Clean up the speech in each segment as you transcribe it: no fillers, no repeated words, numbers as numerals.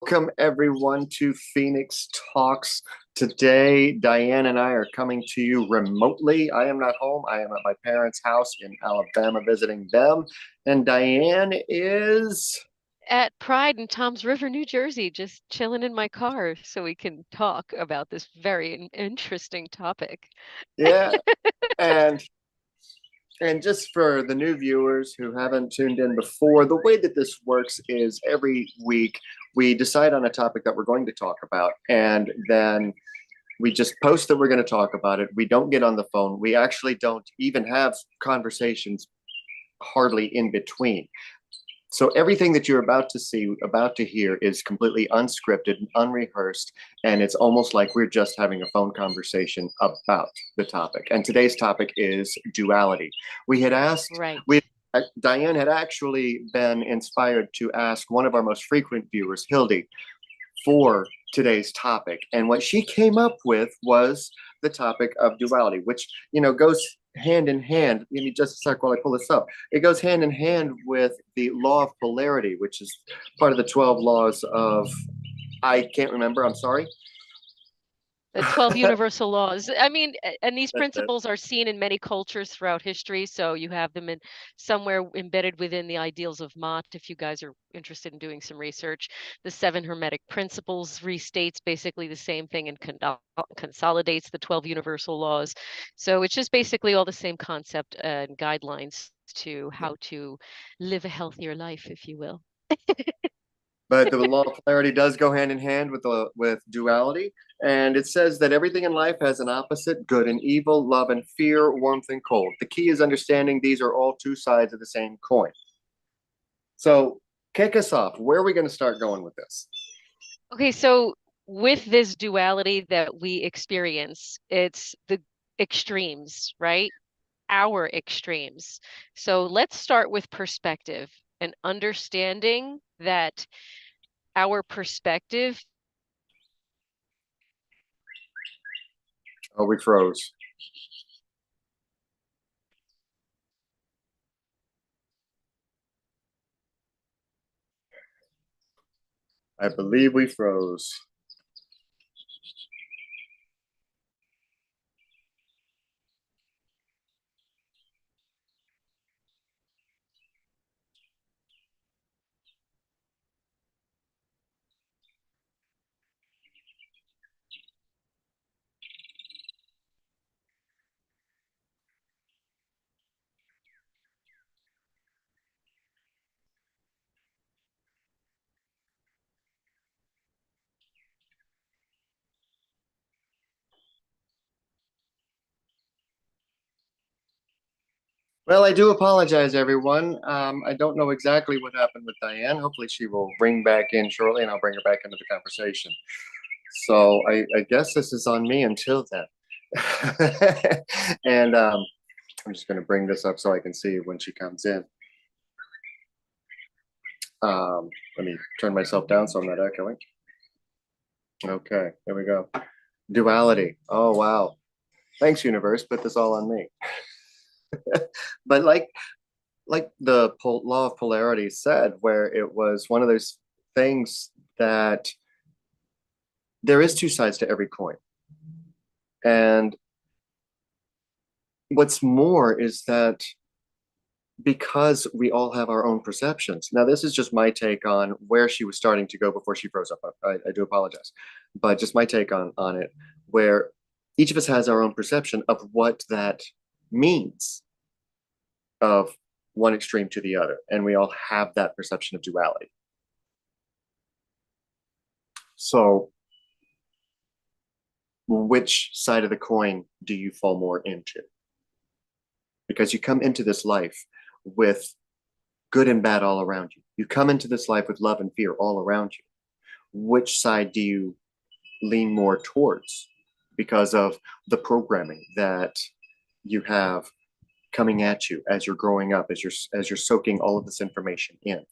Welcome everyone to Phoenix Talks. Today, Diane and I are coming to you remotely. I am not home. I am at my parents' house in Alabama visiting them. And Diane is, At Pride in Toms River, New Jersey, just chilling in my car so we can talk about this very interesting topic. yeah. And and just for the new viewers who haven't tuned in before, the way that this works is every week we decide on a topic that we're going to talk about, and then we just post that we're going to talk about it. We don't get on the phone. We actually don't even have conversations hardly in between. So everything that you're about to see, about to hear is completely unscripted, unrehearsed, and it's almost like we're just having a phone conversation about the topic. And today's topic is duality. We had asked, we Right. Diane had actually been inspired to ask one of our most frequent viewers, Hilde, for today's topic. And what she came up with was the topic of duality, which, goes hand in hand. Give me just a sec while I pull this up. It goes hand in hand with the law of polarity, which is part of the 12 laws of, I can't remember, I'm sorry. The 12 universal laws. I mean, and these That's it. principles are seen in many cultures throughout history. So you have them in somewhere embedded within the ideals of Mott, if you guys are interested in doing some research. The seven Hermetic principles restates basically the same thing and consolidates the 12 universal laws. So it's just basically all the same concept and guidelines to how to live a healthier life, if you will. But the law of polarity does go hand in hand with duality, and it says that everything in life has an opposite: good and evil, love and fear, warmth and cold. The key is understanding these are all two sides of the same coin. So, kick us off. Where are we going to start going with this? Okay, so with this duality that we experience, it's the extremes, right? Our extremes. So let's start with perspective and understanding that our perspective. Oh, we froze. I believe we froze. Well, I do apologize, everyone. I don't know exactly what happened with Diane. Hopefully, she will ring back in shortly, and I'll bring her back into the conversation. So I guess this is on me until then. And I'm just going to bring this up so I can see when she comes in. Let me turn myself down so I'm not echoing. Okay, there we go. Duality. Oh, wow. Thanks, universe. Put this all on me. But like the law of polarity said, where it was one of those things that there is two sides to every coin. And what's more is that because we all have our own perceptions. Now, this is just my take on where she was starting to go before she froze up. I do apologize, but just my take on it, where each of us has our own perception of what that means, of one extreme to the other, and we all have that perception of duality. So, which side of the coin do you fall more into? Because you come into this life with good and bad all around you. You come into this life with love and fear all around you. Which side do you lean more towards because of the programming that you have coming at you as you're growing up, as you're soaking all of this information in?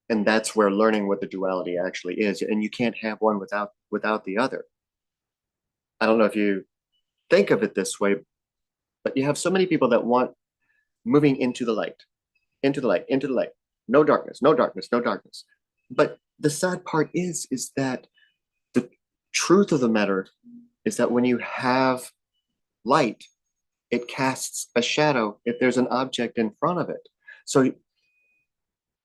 And that's where learning what the duality actually is. And you can't have one without the other. I don't know if you think of it this way, but you have so many people that want moving into the light, into the light, into the light. No darkness, no darkness, no darkness. But the sad part is that the truth of the matter is that when you have light, it casts a shadow if there's an object in front of it. So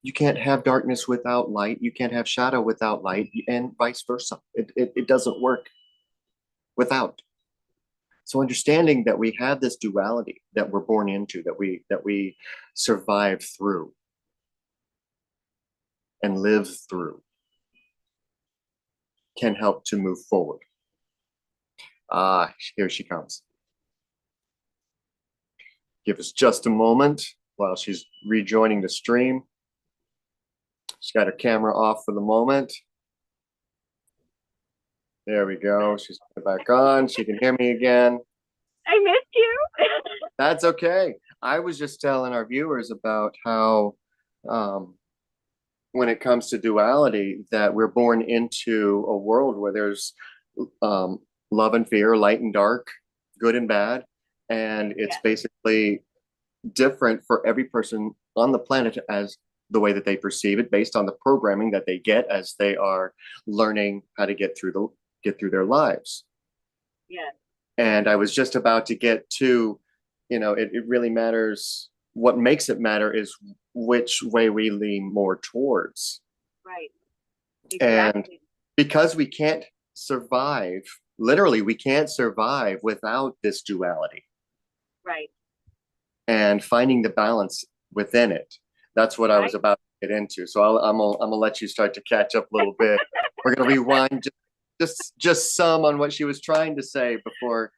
you can't have darkness without light. You can't have shadow without light, and vice versa. It doesn't work without. So understanding that we have this duality that we're born into, that we survive through and live through, can help to move forward. Ah, here she comes. Give us just a moment while she's rejoining the stream. She's got her camera off for the moment. There we go. She's back on. She can hear me again. I missed you. That's okay. I was just telling our viewers about how when it comes to duality, that we're born into a world where there's love and fear, light and dark, good and bad. And it's basically different for every person on the planet as the way that they perceive it, based on the programming that they get as they are learning how to get through their lives. Yeah. And I was just about to get to, it really matters. What makes it matter is which way we lean more towards. Right. Exactly. And because we can't survive, literally, we can't survive without this duality. Right. And finding the balance within it. That's what I was about to get into. So I'm gonna let you start to catch up a little bit. We're gonna rewind just some on what she was trying to say before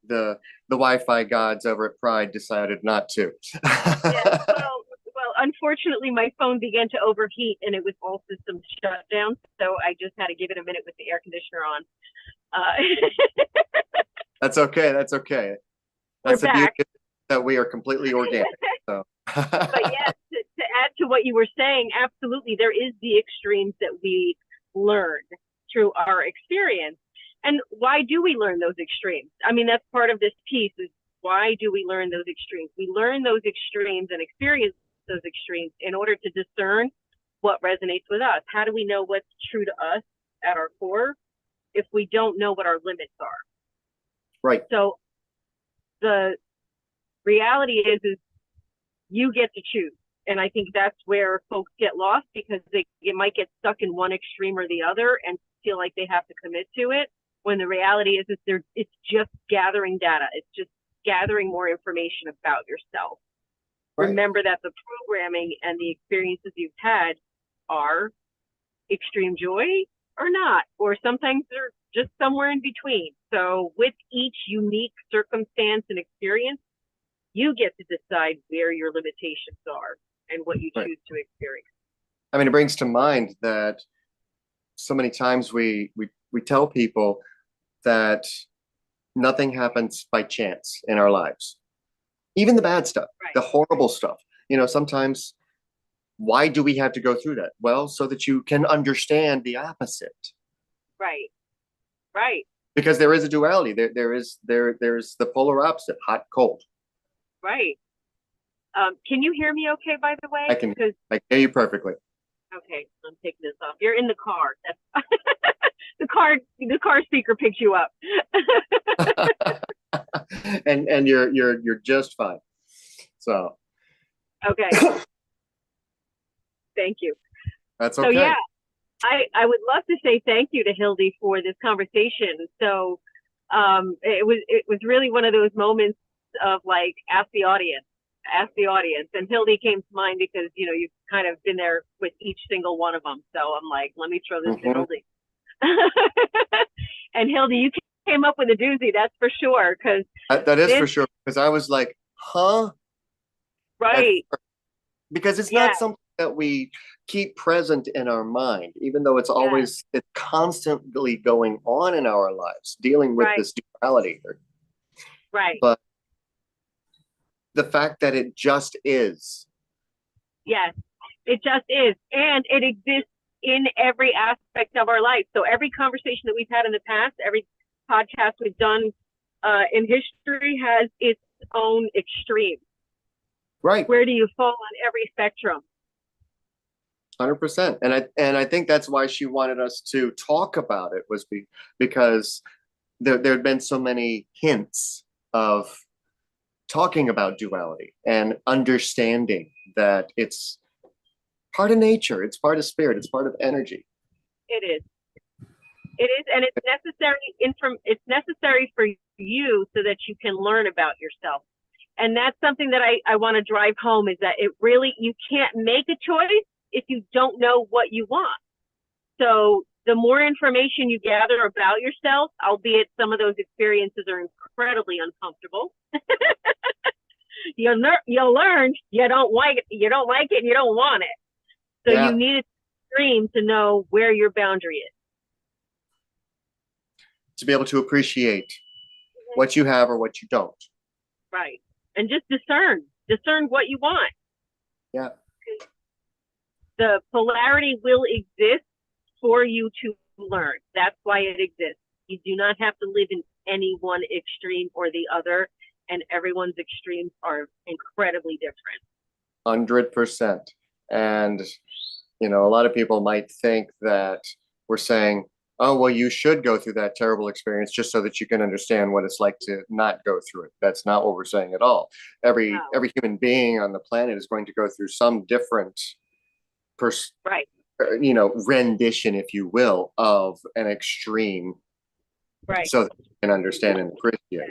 the Wi-Fi gods over at Pride decided not to. Yeah, well, unfortunately, my phone began to overheat and it was all systems shut down. So I just had to give it a minute with the air conditioner on. That's okay. That's okay. That's the beauty that we are completely organic. So. But yes, to add to what you were saying, absolutely, there is the extremes that we learn through our experience. And why do we learn those extremes? I mean, that's part of this piece is why do we learn those extremes? We learn those extremes and experience those extremes in order to discern what resonates with us. How do we know what's true to us at our core if we don't know what our limits are? Right. So the reality is you get to choose. And I think that's where folks get lost, because they might get stuck in one extreme or the other and feel like they have to commit to it, when the reality is it's just gathering data. It's just gathering more information about yourself. Right. Remember that the programming and the experiences you've had are extreme joy or not, or sometimes they're just somewhere in between. So with each unique circumstance and experience, you get to decide where your limitations are and what you choose to experience. I mean, it brings to mind that so many times we tell people that nothing happens by chance in our lives. Even the bad stuff, the horrible stuff. Sometimes, why do we have to go through that? Well, so that you can understand the opposite. Right. Because there is a duality. There's the polar opposite, hot, cold. Right. Can you hear me okay, by the way? I can hear you perfectly. Okay, I'm taking this off. You're in the car. That's the car speaker picks you up. and you're just fine. So. Okay. Thank you. That's okay. So yeah, I would love to say thank you to Hilde for this conversation. So it was really one of those moments of like, ask the audience. And Hilde came to mind because, you've kind of been there with each single one of them. So I'm like, let me throw this to Hilde. And Hilde, you came up with a doozy, that's for sure. Because that is for sure. Because I was like, huh? Right. Because it's not something that we keep present in our mind, even though it's constantly going on in our lives, dealing with this duality. Right. But the fact that it just is. Yes, it just is. And it exists in every aspect of our life. So every conversation that we've had in the past, every podcast we've done in history has its own extreme. Right. Where do you fall on every spectrum? 100%. And I think that's why she wanted us to talk about it, was because there had been so many hints of talking about duality and understanding that it's part of nature, it's part of spirit, it's part of energy. It is. It is, and it's necessary for you so that you can learn about yourself. And that's something that I want to drive home, is that you can't make a choice if you don't know what you want. So the more information you gather about yourself, albeit some of those experiences are incredibly uncomfortable, you'll learn you don't like it, and you don't want it. So you need a dream to know where your boundary is. To be able to appreciate what you have or what you don't. Right. And just discern what you want. Yeah. The polarity will exist for you to learn. That's why it exists. You do not have to live in any one extreme or the other, and everyone's extremes are incredibly different. 100%. And, a lot of people might think that we're saying, oh, well, you should go through that terrible experience just so that you can understand what it's like to not go through it. That's not what we're saying at all. Every human being on the planet is going to go through some different rendition, if you will, of an extreme, right? So that you can understand and appreciate.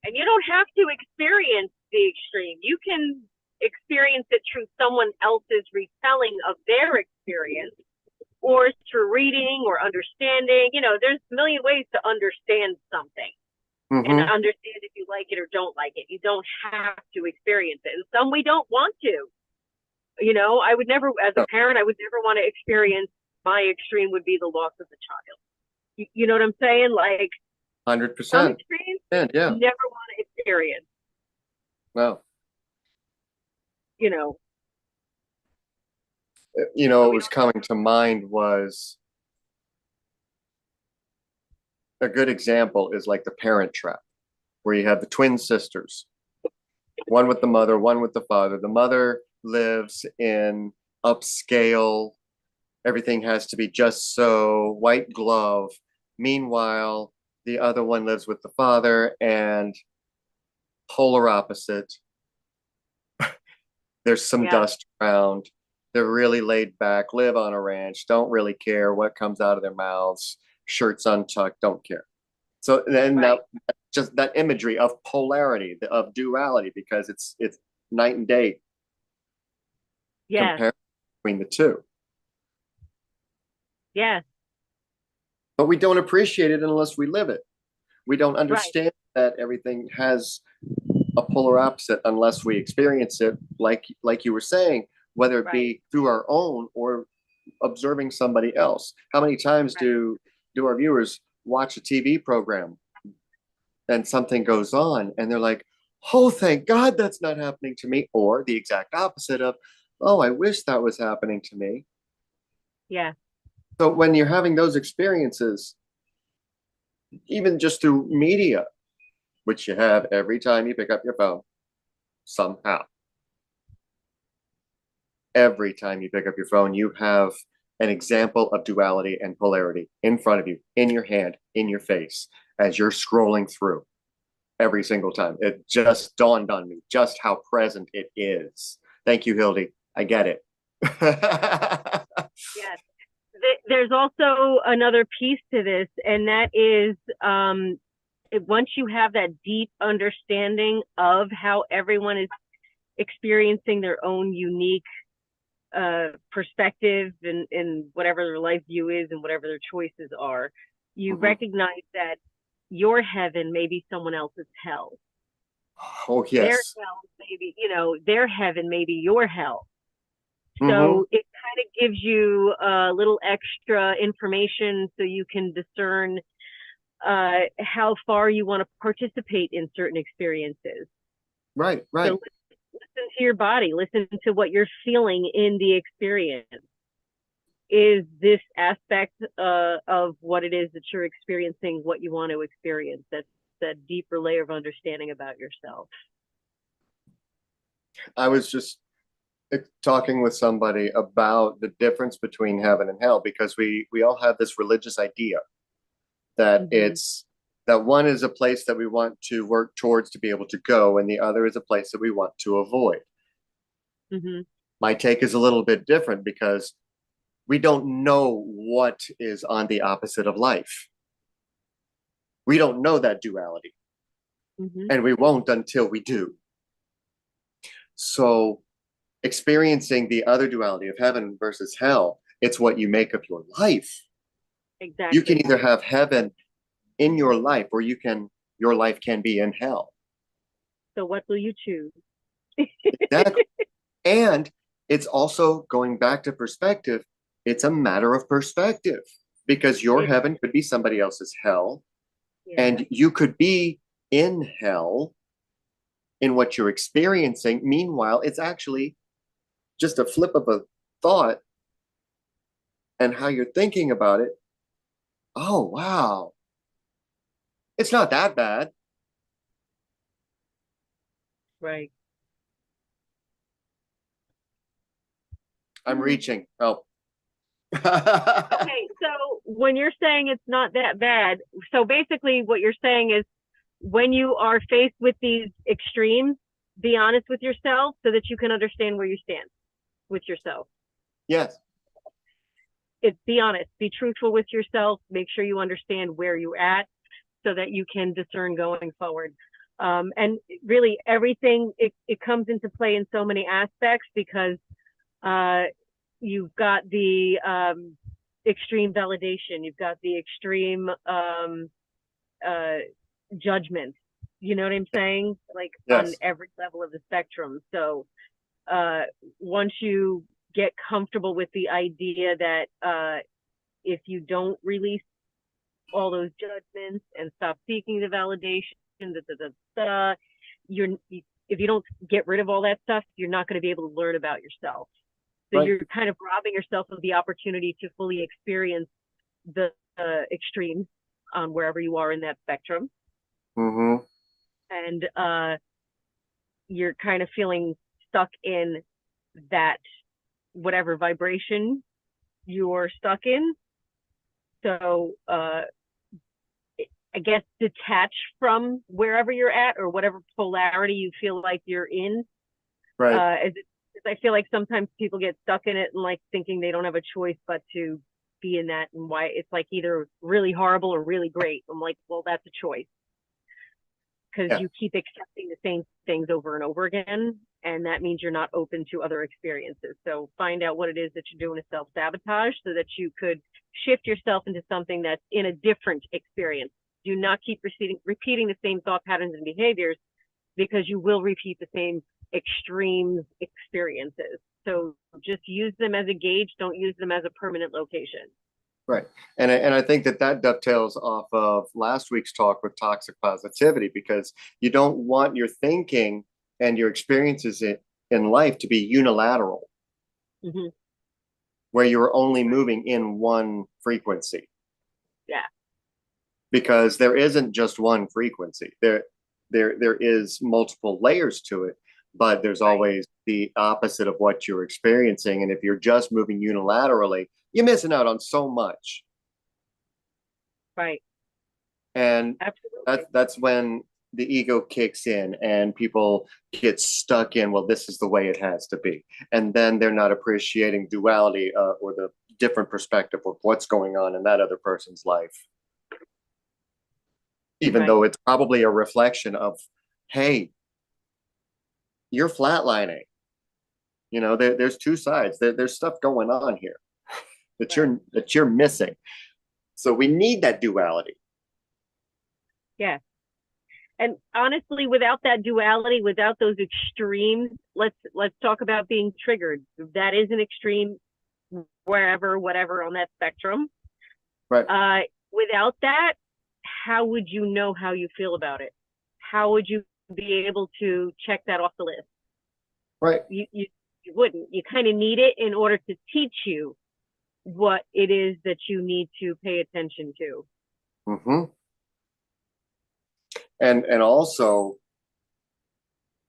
And you don't have to experience the extreme. You can experience it through someone else's retelling of their experience, or through reading or understanding. There's a million ways to understand something, and understand if you like it or don't like it. You don't have to experience it. And some we don't want to. I would never, as a parent, I would never want to experience, my extreme would be the loss of the child. You know what I'm saying? Like 100%. Some extremes yeah. you never want to experience. No. So what was coming to mind was, a good example is like the Parent Trap, where you have the twin sisters, one with the mother, one with the father. The mother lives in upscale, everything has to be just so, white glove. Meanwhile, the other one lives with the father, and polar opposite. There's some dust around. They're really laid back, live on a ranch, don't really care what comes out of their mouths, shirts untucked, don't care. So then just that imagery of polarity, of duality, because it's night and day. Compared between the two. Yeah. But we don't appreciate it unless we live it. We don't understand that everything has a polar opposite unless we experience it, like you were saying, whether it be through our own or observing somebody else. How many times do our viewers watch a TV program and something goes on and they're like, oh, thank God that's not happening to me, or the exact opposite of, oh, I wish that was happening to me. Yeah. So when you're having those experiences, even just through media, which you have every time you pick up your phone, somehow. Every time you pick up your phone, you have an example of duality and polarity in front of you, in your hand, in your face, as you're scrolling through every single time. It just dawned on me just how present it is. Thank you, Hilde. I get it. Yes. There's also another piece to this, and that is once you have that deep understanding of how everyone is experiencing their own unique perspective and whatever their life view is and whatever their choices are, you recognize that your heaven may be someone else's hell. Oh, yes. Their hell maybe, their heaven may be your hell. So it kind of gives you a little extra information so you can discern how far you want to participate in certain experiences. Right. So listen to your body, listen to what you're feeling in the experience. Is this aspect of what it is that you're experiencing what you want to experience? That's that deeper layer of understanding about yourself. I was just talking with somebody about the difference between heaven and hell, because we all have this religious idea that that one is a place that we want to work towards to be able to go, and the other is a place that we want to avoid. My take is a little bit different because we don't know what is on the opposite of life. We don't know that duality, and we won't until we do. So experiencing the other duality of heaven versus hell, it's what you make of your life. Exactly. You can either have heaven in your life, or your life can be in hell. So what will you choose? Exactly. And it's also, going back to perspective, it's a matter of perspective, because your heaven could be somebody else's hell, and you could be in hell in what you're experiencing. Meanwhile, it's actually just a flip of a thought, and how you're thinking about it. Oh, wow. It's not that bad. Right. I'm reaching. Oh. Okay, so when you're saying it's not that bad, so basically what you're saying is, when you are faced with these extremes, be honest with yourself so that you can understand where you stand with yourself. Yes. Be honest, be truthful with yourself, make sure you understand where you're at so that you can discern going forward. And really everything, it comes into play in so many aspects, because you've got the extreme validation, you've got the extreme judgment. You know what I'm saying? Like, yes. On every level of the spectrum. So once you get comfortable with the idea that if you don't release all those judgments and stop seeking the validation, if you don't get rid of all that stuff, you're not going to be able to learn about yourself. So you're kind of robbing yourself of the opportunity to fully experience the extremes on wherever you are in that spectrum. And you're kind of feeling stuck in that whatever vibration you're stuck in. So I guess detach from wherever you're at, or whatever polarity you feel like you're in. As I feel like sometimes people get stuck in it and like thinking they don't have a choice but to be in that, and why it's like either really horrible or really great. I'm like, well, that's a choice, because you keep accepting the same things over and over again, and that means you're not open to other experiences. So find out what it is that you're doing to self-sabotage so that you could shift yourself into something that's in a different experience. Do not keep repeating the same thought patterns and behaviors, because you will repeat the same extreme experiences. So just use them as a gauge. Don't use them as a permanent location. Right. And I think that dovetails off of last week's talk with toxic positivity, because you don't want your thinking and your experiences in life to be unilateral, where you're only moving in one frequency. Yeah. Because there isn't just one frequency. There is multiple layers to it, but there's always the opposite of what you're experiencing. And if you're just moving unilaterally, you're missing out on so much. Right. And that's when the ego kicks in and people get stuck in, well, this is the way it has to be. And then they're not appreciating duality or the different perspective of what's going on in that other person's life. Even though it's probably a reflection of, hey, you're flatlining. You know, there's two sides. There's stuff going on here that you're missing. So we need that duality. Yeah. And honestly, without that duality, without those extremes, let's talk about being triggered. That is an extreme, wherever, whatever on that spectrum. Right. Without that, how would you know how you feel about it? How would you be able to check that off the list? Right. You wouldn't. You kind of need it in order to teach you what it is that you need to pay attention to. And also,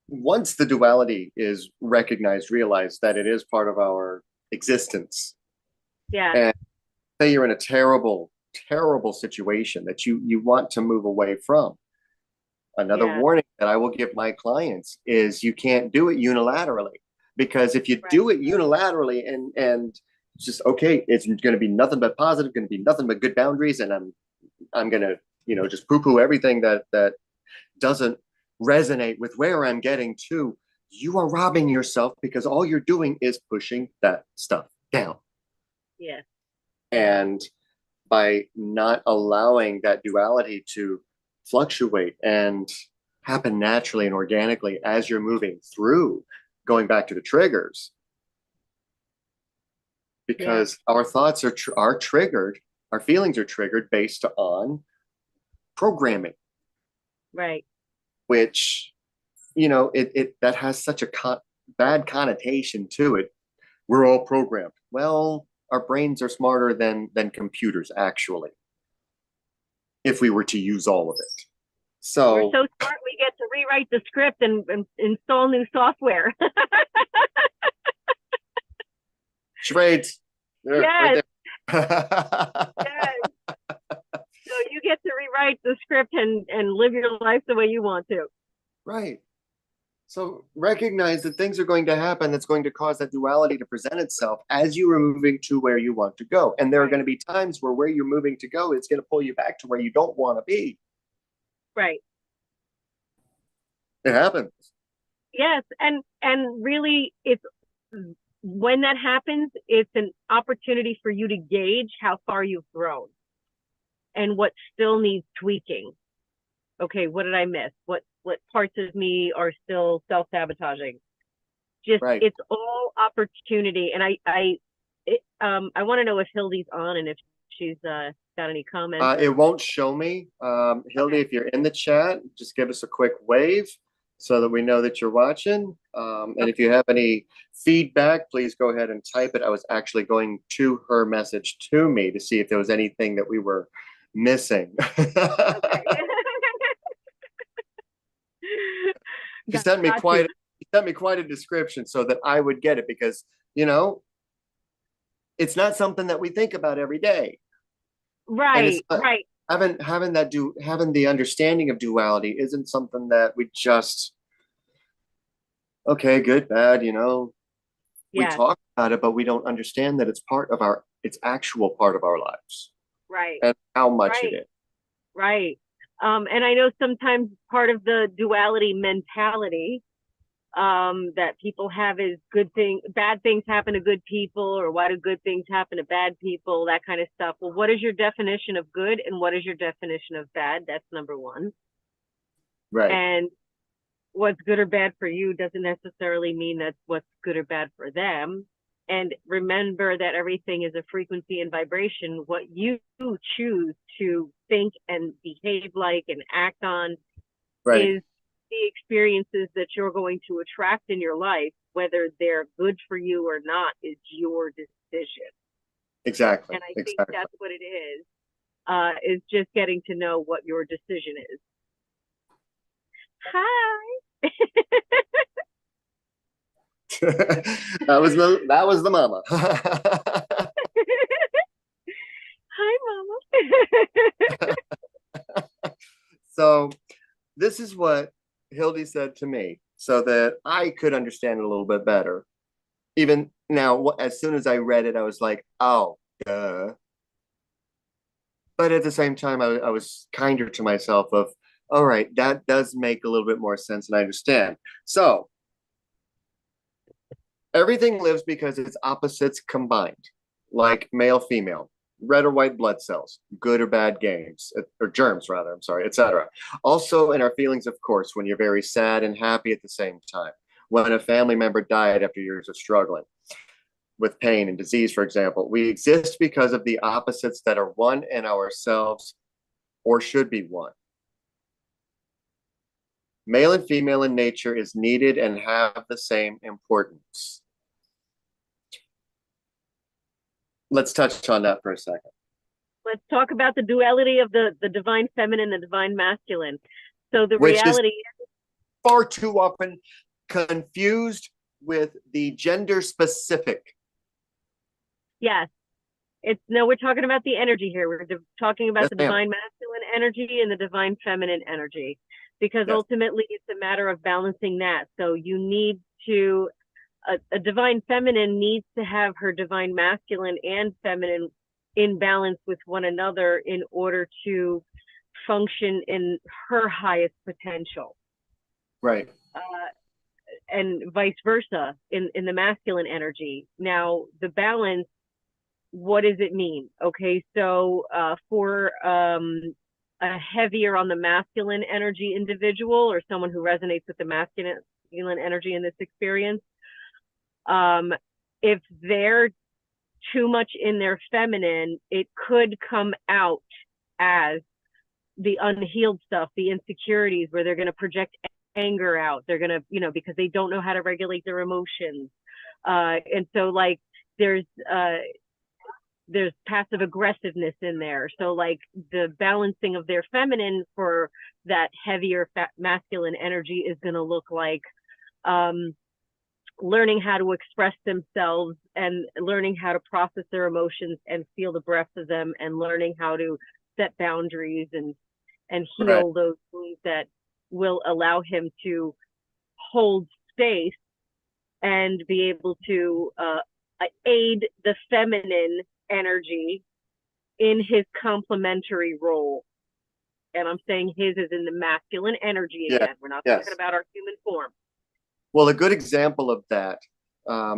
once the duality is recognized, realized that it is part of our existence, Yeah. and say you're in a terrible, terrible situation that you want to move away from. Another Yeah. warning that I will give my clients is you can't do it unilaterally, because if you Right. do it unilaterally and just okay, it's going to be nothing but positive, going to be nothing but good boundaries, and I'm going to just poo poo everything that doesn't resonate with where I'm getting to. You are robbing yourself, because all you're doing is pushing that stuff down. Yeah. And by not allowing that duality to fluctuate and happen naturally and organically as you're moving through, going back to the triggers, because our thoughts are triggered, our feelings are triggered based on programming, Right. which it that has such a bad connotation to it. We're all programmed. Well, our brains are smarter than computers, actually, if we were to use all of it. So we're so smart, we get to rewrite the script and install new software. Great. Yes. Right Yes. So you get to rewrite the script and live your life the way you want to. Right. So recognize that things are going to happen that's going to cause that duality to present itself as you are moving to where you want to go. And there are going to be times where you're moving to go, it's going to pull you back to where you don't want to be. Right. It happens. Yes. And really, it's when that happens, it's an opportunity for you to gauge how far you've grown and what still needs tweaking. Okay, what did I miss? What parts of me are still self-sabotaging? Just right. It's all opportunity. And I want to know if Hilde's on and if she's got any comments. It won't show me. Hilde, okay. If you're in the chat, just give us a quick wave so that we know that you're watching. And if you have any feedback, please go ahead and type it. I was actually going to her message to me to see if there was anything that we were missing. Okay. She sent me quite a description so that I would get it, because it's not something that we think about every day. Right. Right. Having the understanding of duality isn't something that we just okay, good, bad, we talk about it, but we don't understand that it's actual part of our lives. Right. And how much it is. Right. And I know sometimes part of the duality mentality that people have is bad things happen to good people, or why do good things happen to bad people, that kind of stuff. Well, what is your definition of good and what is your definition of bad? That's number one. Right. And what's good or bad for you doesn't necessarily mean that's what's good or bad for them. And remember that everything is a frequency and vibration. What you choose to think and behave like and act on is the experiences that you're going to attract in your life. Whether they're good for you or not is your decision. Exactly. And I think that's what it is just getting to know what your decision is. Hi. that was the mama. Hi, mama. So this is what Hilde said to me so that I could understand it a little bit better. Even now, as soon as I read it, I was like, oh, duh. But at the same time, I was kinder to myself of, all right, that does make a little bit more sense, and I understand. So everything lives because its opposites combined, like male, female, red or white blood cells, good or bad games, or germs rather, I'm sorry, etc. Also in our feelings, of course, when you're very sad and happy at the same time, when a family member died after years of struggling with pain and disease, for example. We exist because of the opposites that are one in ourselves or should be one. Male and female in nature is needed and have the same importance. Let's touch on that for a second. Let's talk about the duality of the divine feminine and the divine masculine. So the reality is far too often confused with the gender specific. Yes. We're talking about the energy here. We're talking about Yes, the ma'am. divine masculine energy and the divine feminine energy, because Yes. ultimately it's a matter of balancing that. So you need to, a divine feminine needs to have her divine masculine and feminine in balance with one another in order to function in her highest potential. Right. And vice versa in the masculine energy. Now, the balance, what does it mean? Okay, so for a heavier on the masculine energy individual, or someone who resonates with the masculine energy in this experience, if they're too much in their feminine, it could come out as the unhealed stuff, the insecurities, where they're going to project anger out. They're going to, because they don't know how to regulate their emotions. And so like there's passive aggressiveness in there. So like the balancing of their feminine for that heavier masculine energy is going to look like learning how to express themselves and learning how to process their emotions and feel the breath of them, and learning how to set boundaries and heal those wounds that will allow him to hold space and be able to aid the feminine energy in his complementary role. And I'm saying his is in the masculine energy again. We're not talking about our human form. Well, a good example of that,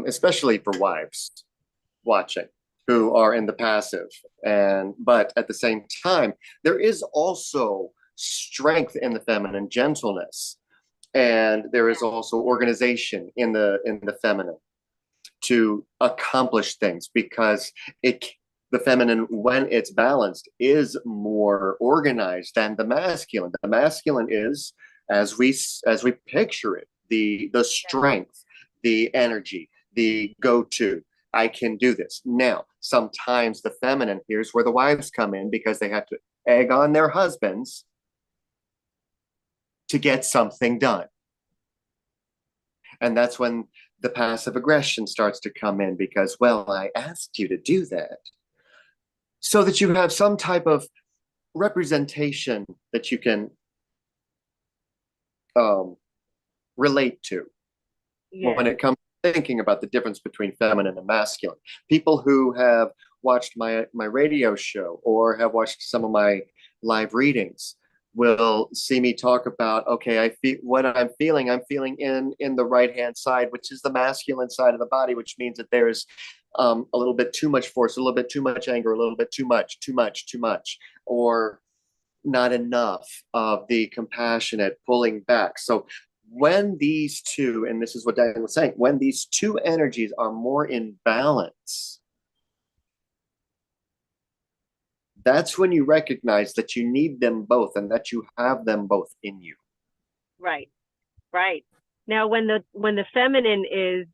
especially for wives watching who are in the passive, but at the same time, there is also strength in the feminine, gentleness, and there is also organization in the feminine to accomplish things, because the feminine, when it's balanced, is more organized than the masculine. The masculine is, as we picture it, the strength, the energy, the go-to. I can do this. Now, sometimes the feminine, here's where the wives come in, because they have to egg on their husbands to get something done. And that's when the passive aggression starts to come in, because, well, I asked you to do that. So that you have some type of representation that you can relate to when it comes to thinking about the difference between feminine and masculine. People who have watched my radio show or have watched some of my live readings will see me talk about, okay, I feel what I'm feeling in the right hand side, which is the masculine side of the body, which means that there's a little bit too much force, a little bit too much anger, a little bit too much, or not enough of the compassionate pulling back. So when these two, and this is what Diane was saying, when these two energies are more in balance, that's when you recognize that you need them both and that you have them both in you. Right. Now, when the feminine is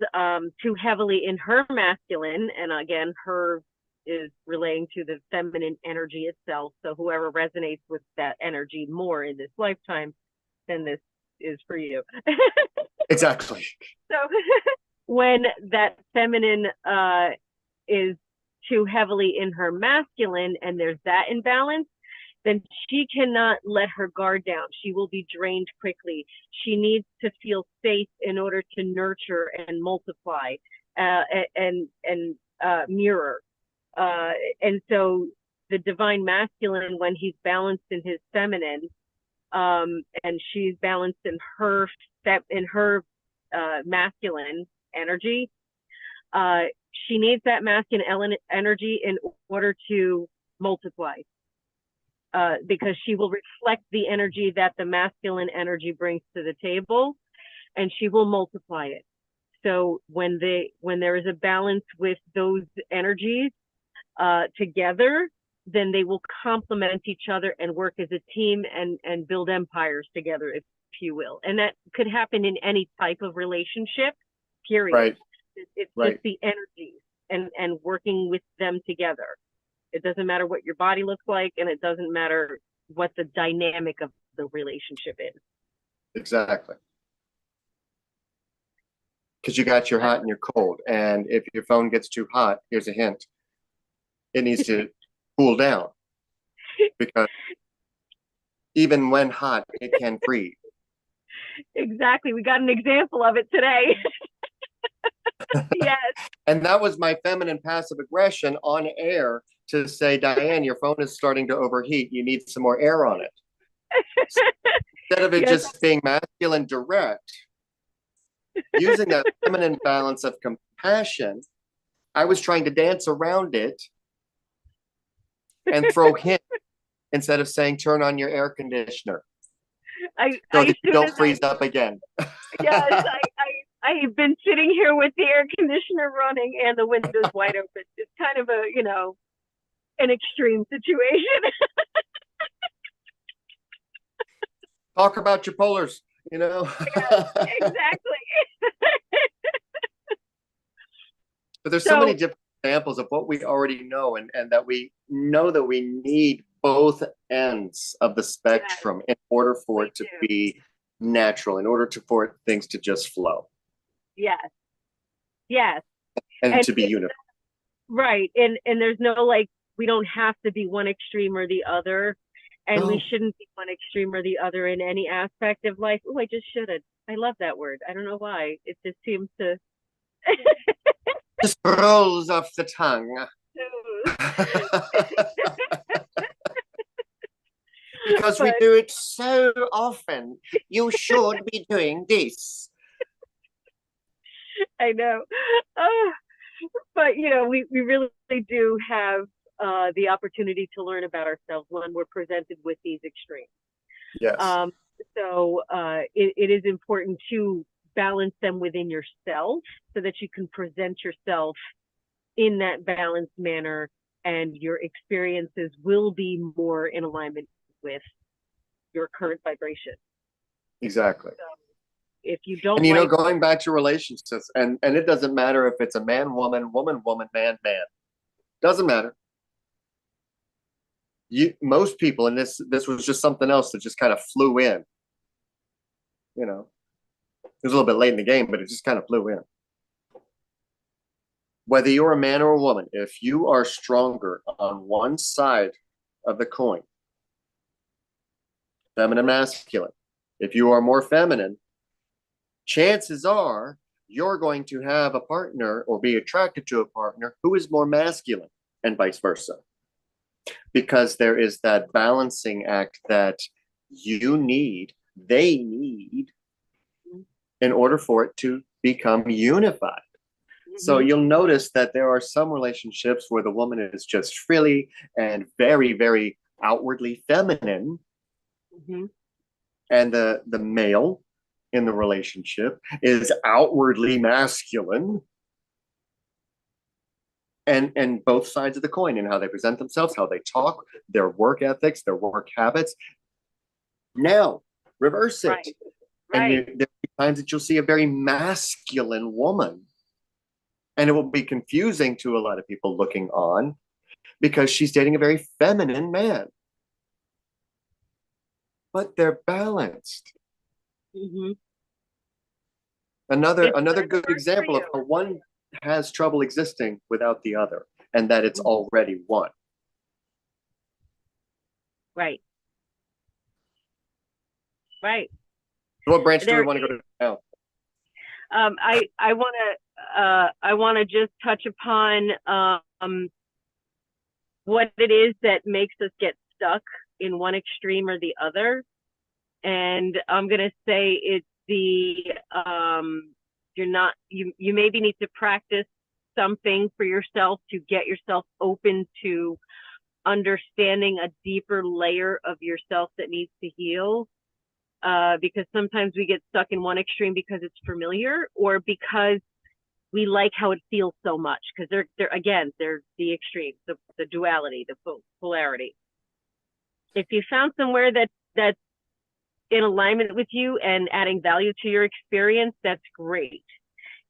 too heavily in her masculine, and again, her is relating to the feminine energy itself. So whoever resonates with that energy more in this lifetime, then this is for you. Exactly. So when that feminine is too heavily in her masculine and there's that imbalance, then she cannot let her guard down. She will be drained quickly. She needs to feel safe in order to nurture and multiply and mirror. And so the divine masculine, when he's balanced in his feminine, and she's balanced in her masculine energy, she needs that masculine energy in order to multiply. Because she will reflect the energy that the masculine energy brings to the table, and she will multiply it. So when there is a balance with those energies together, then they will complement each other and work as a team and build empires together, if you will. And that could happen in any type of relationship, period. Right. It's just the energies and working with them together. It doesn't matter what your body looks like, and it doesn't matter what the dynamic of the relationship is. Exactly. because you got your hot and your cold. And if your phone gets too hot, here's a hint. It needs to cool down, because even when hot, it can freeze. Exactly. We got an example of it today. Yes. And that was my feminine passive aggression on air to say, Diane, your phone is starting to overheat. You need some more air on it. Instead of it Yes. just being masculine direct, using that feminine balance of compassion, I was trying to dance around it and throw hints instead of saying, turn on your air conditioner so that you don't freeze up again. Yes, I've been sitting here with the air conditioner running and the windows wide open. It's kind of a, an extreme situation. Talk about your polars, Yes, exactly. But there's so many different examples of what we already know, and that we know that we need both ends of the spectrum in order for it to be natural, in order for things to just flow. Yes. Yes. And to be unified. Right. And there's no, we don't have to be one extreme or the other. And we shouldn't be one extreme or the other in any aspect of life. Oh, I just shouldn't. I love that word. I don't know why. It just seems to just rolls off the tongue. Because we do it so often. You should be doing this. I know. But, we really do have the opportunity to learn about ourselves when we're presented with these extremes. Yes. So it is important to balance them within yourself so that you can present yourself in that balanced manner, and your experiences will be more in alignment with your current vibration. Exactly. So if you don't, and going back to relationships, and it doesn't matter if it's a man, woman, woman, woman, man, man. Doesn't matter. Most people, and this was just something else that just kind of flew in. It was a little bit late in the game, but it just kind of flew in. Whether you're a man or a woman, if you are stronger on one side of the coin, feminine, masculine, if you are more feminine, chances are you're going to have a partner or be attracted to a partner who is more masculine, and vice versa. Because there is that balancing act that they need in order for it to become unified. So you'll notice that there are some relationships where the woman is just frilly and very, very outwardly feminine. And the male in the relationship is outwardly masculine. And both sides of the coin, and how they present themselves, how they talk, their work ethics, their work habits. Now, reverse it. Right. And there will be times that you'll see a very masculine woman. And it will be confusing to a lot of people looking on, because she's dating a very feminine man. But they're balanced. Another good example of how one has trouble existing without the other, and that it's already one. Right. What branch do we want to go to now? I want to just touch upon what it is that makes us get stuck in one extreme or the other. And I'm going to say it's you maybe need to practice something for yourself to get yourself open to understanding a deeper layer of yourself that needs to heal. Because sometimes we get stuck in one extreme because it's familiar, or because we like how it feels so much, because they're the extremes, the duality, the polarity. If you found somewhere that's in alignment with you and adding value to your experience, that's great.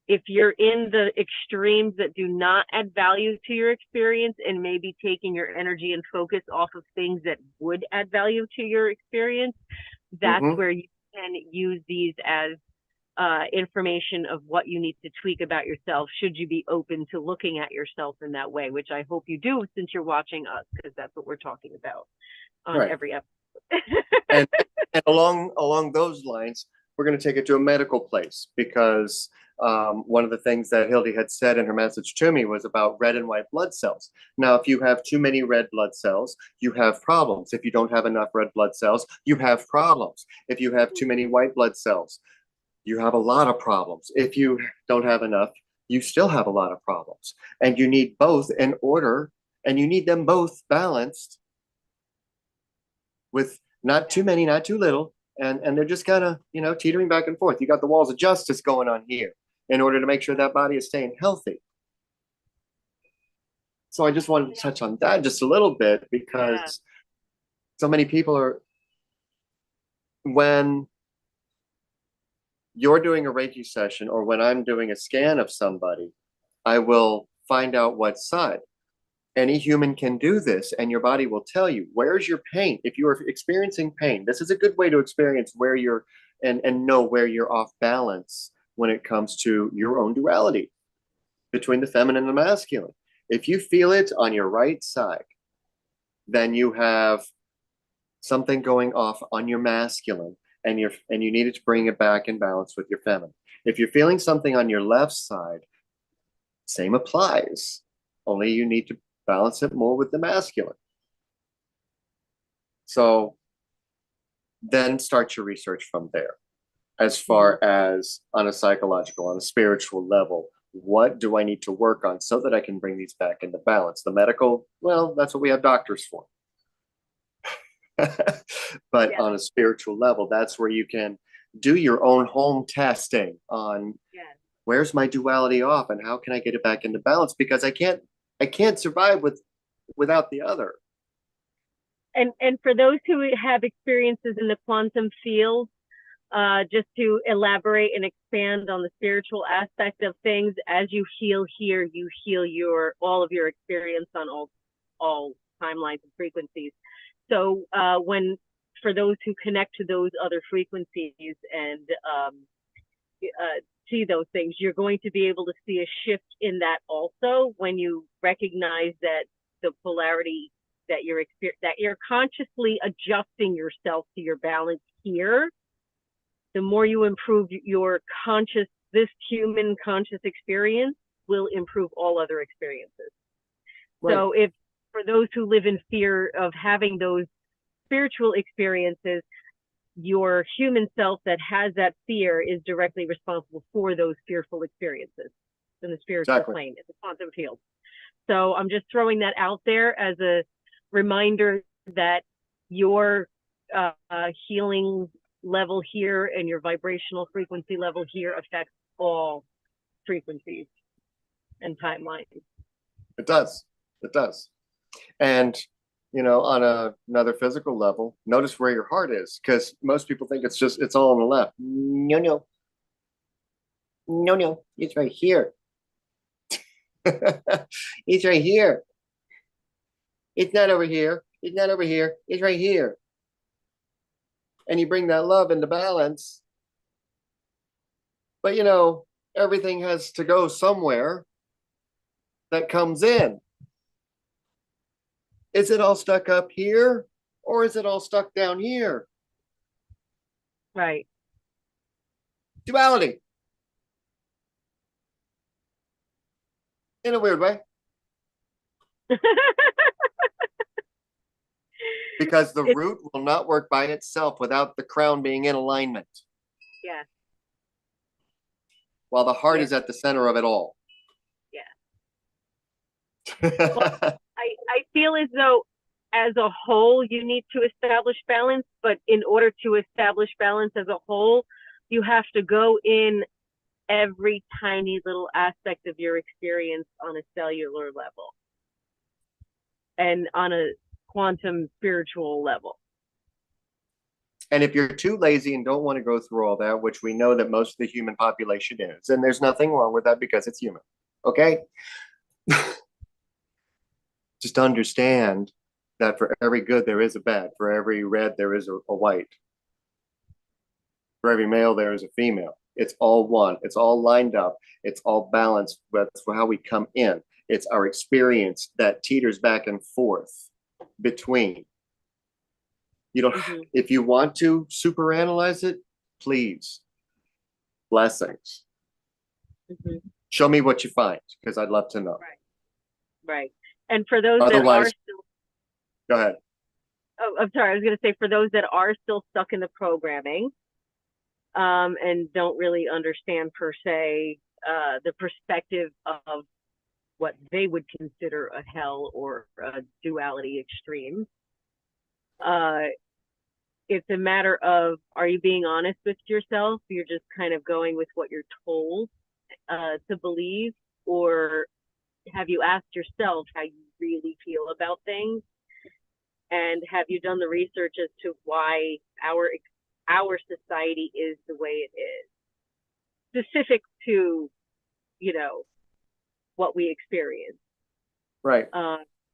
If you're in the extremes that do not add value to your experience, and maybe taking your energy and focus off of things that would add value to your experience, that's where you can use these as information of what you need to tweak about yourself, should you be open to looking at yourself in that way, which I hope you do, since you're watching us, because that's what we're talking about on every episode. and, and along those lines, we're going to take it to a medical place, because one of the things that Hilde had said in her message to me was about red and white blood cells. Now, if you have too many red blood cells, you have problems. If you don't have enough red blood cells, you have problems. If you have too many white blood cells, you have a lot of problems. If you don't have enough, you still have a lot of problems. And you need both in order, and you need them both balanced with not too many, not too little. And they're just kind of, teetering back and forth. You got the walls of justice going on here in order to make sure that body is staying healthy. So I just wanted to touch on that just a little bit, because so many people are, when you're doing a Reiki session or when I'm doing a scan of somebody, I will find out what side. Any human can do this, and your body will tell you, where's your pain? If you are experiencing pain, this is a good way to experience where you're and know where you're off balance when it comes to your own duality between the feminine and the masculine. If you feel it on your right side, then you have something going off on your masculine, and you needed to bring it back in balance with your feminine. If you're feeling something on your left side, same applies, only you need to balance it more with the masculine. So then start your research from there. As far as on a psychological, on a spiritual level, what do I need to work on so that I can bring these back into balance? The medical, well, that's what we have doctors for. But on a spiritual level, that's where you can do your own home testing on where's my duality off and how can I get it back into balance, because I can't survive without the other. And for those who have experiences in the quantum field, just to elaborate and expand on the spiritual aspect of things, as you heal here, you heal all of your experience on all timelines and frequencies. So for those who connect to those other frequencies and see those things, you're going to be able to see a shift in that also, when you recognize that the polarity that you're consciously adjusting yourself to your balance here. The more you improve this human conscious experience will improve all other experiences. Right. So if for those who live in fear of having those spiritual experiences, your human self that has that fear is directly responsible for those fearful experiences in the spiritual plane, in the quantum field. So I'm just throwing that out there as a reminder that your healing level here and your vibrational frequency level here affects all frequencies and timelines. It does. And on another physical level, notice where your heart is, because most people think it's all on the left. No, it's right here. It's right here. It's not over here. It's not over here. It's right here. And you bring that love into balance. But everything has to go somewhere that comes in. Is it all stuck up here, or is it all stuck down here? Right. Duality. In a weird way. Because the root will not work by itself without the crown being in alignment. Yeah. While the heart is at the center of it all. Yeah. Well, I feel as though as a whole, you need to establish balance, but in order to establish balance as a whole, you have to go in every tiny little aspect of your experience on a cellular level and on a quantum spiritual level. And if you're too lazy and don't want to go through all that, which we know that most of the human population is, and there's nothing wrong with that because it's human, okay? Just understand that for every good, there is a bad. For every red, there is a white. For every male, there is a female. It's all one. It's all lined up. It's all balanced. That's how we come in. It's our experience that teeters back and forth between. You don't, if you want to super analyze it, please. Blessings. Show me what you find, because I'd love to know. Right. And for those that are still, go ahead. Oh, I'm sorry. I was going to say, for those that are still stuck in the programming, and don't really understand per se the perspective of what they would consider a hell or a duality extreme. It's a matter of, are you being honest with yourself? You're just kind of going with what you're told to believe, or have you asked yourself how you really feel about things? And have you done the research as to why our society is the way it is, specific to, you know, what we experience? Right.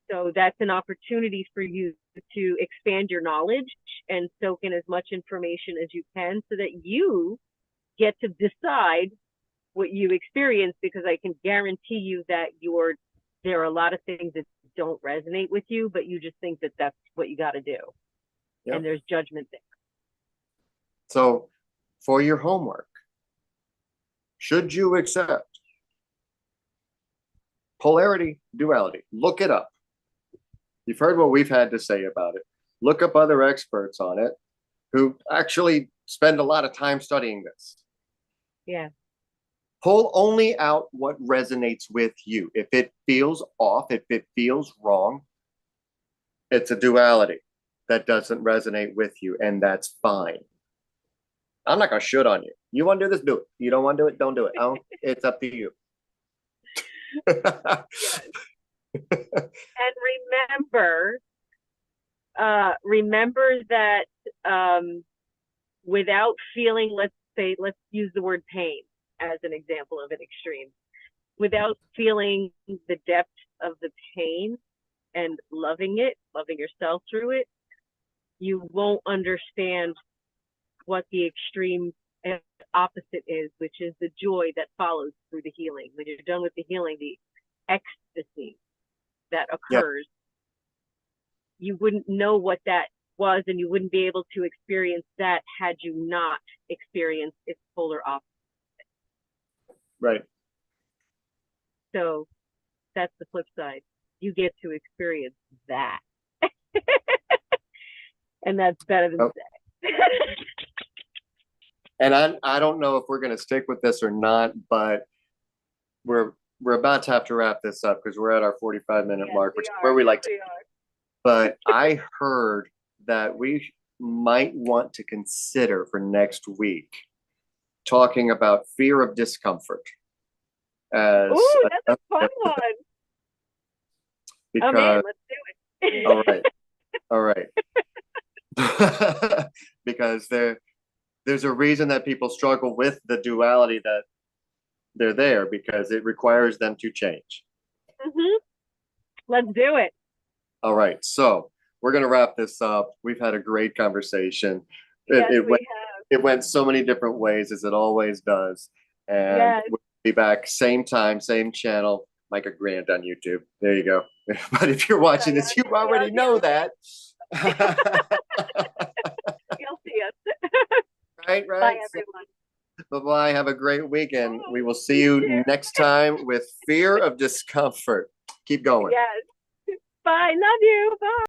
So that's an opportunity for you to expand your knowledge and soak in as much information as you can, so that you get to decide what you experience, because I can guarantee you that there are a lot of things that don't resonate with you, but you just think that that's what you got to do. Yep. And there's judgment there. So for your homework, should you accept polarity, duality? Look it up. You've heard what we've had to say about it. Look up other experts on it who actually spend a lot of time studying this. Yeah. Pull only out what resonates with you. If it feels off, if it feels wrong, it's a duality that doesn't resonate with you, and that's fine. I'm not going to shoot on you. You want to do this, do it. You don't want to do it, don't do it. It's up to you. Yes. And remember that without feeling, let's use the word pain as an example of an extreme. Without feeling the depth of the pain and loving yourself through it, you won't understand what the extreme opposite is, which is the joy that follows through the healing. When you're done with the healing, the ecstasy that occurs, you wouldn't know what that was, and you wouldn't be able to experience that had you not experienced its polar opposite. Right. So that's the flip side. You get to experience that. And that's better than sex. And I don't know if we're going to stick with this or not, but we're about to have to wrap this up, because we're at our 45-minute mark, which is where we like to. But I heard that we might want to consider for next week talking about fear of discomfort. Ooh, that's a fun one. Because, oh man, let's do it. All right. Because there's a reason that people struggle with the duality, that they're there because it requires them to change. Let's do it. All right, so we're going to wrap this up. We've had a great conversation. Yes, it went so many different ways, as it always does. And we'll be back same time, same channel, Micah Grant on YouTube. There you go. But if you're watching this, you already know that. You'll see us. Right. Bye, everyone. Bye-bye. Have a great weekend. We will see you next time with fear of discomfort. Keep going. Yes. Bye. Love you. Bye.